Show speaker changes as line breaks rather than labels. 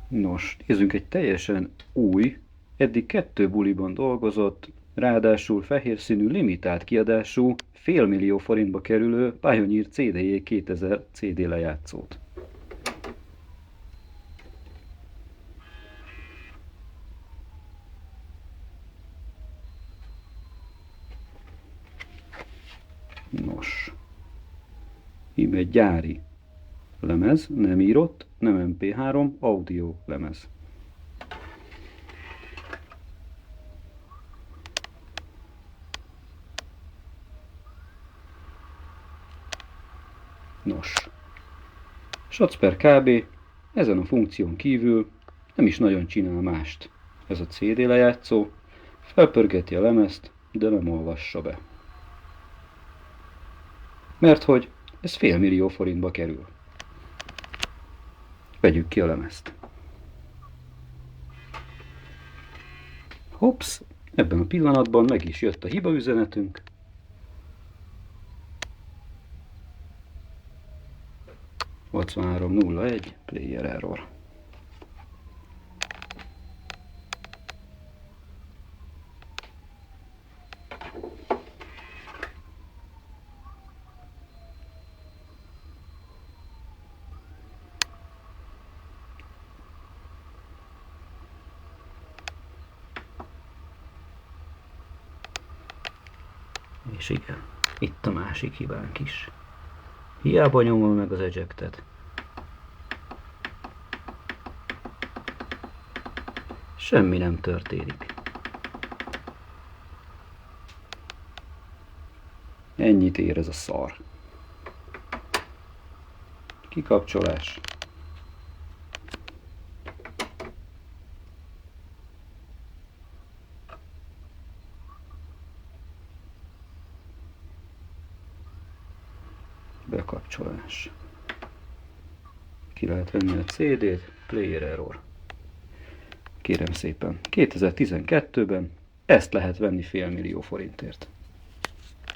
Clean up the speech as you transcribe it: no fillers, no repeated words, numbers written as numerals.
Nos, nézzünk egy teljesen új, eddig 2 buliban dolgozott, ráadásul fehér színű limitált kiadású, félmillió forintba kerülő Pioneer CDJ 2000 CD lejátszót. Nos, íme egy gyári lemez, nem írott, nem MP3, audio lemez. Nos, Sacper kb. Ezen a funkción kívül nem is nagyon csinál mást. Ez a CD lejátszó felpörgeti a lemezt, de nem olvassa be. Mert hogy ez félmillió forintba kerül. Vegyük ki a lemezt. Hops, ebben a pillanatban meg is jött a hibaüzenetünk. (8301) player error. És igen, itt a másik hibánk is. Hiába nyomom meg az ejectet. Semmi nem történik. Ennyit ér ez a szar. Kikapcsolás. Bekapcsolás. Ki lehet venni a CD-t, player error. Kérem szépen, 2012-ben ezt lehet venni félmillió forintért.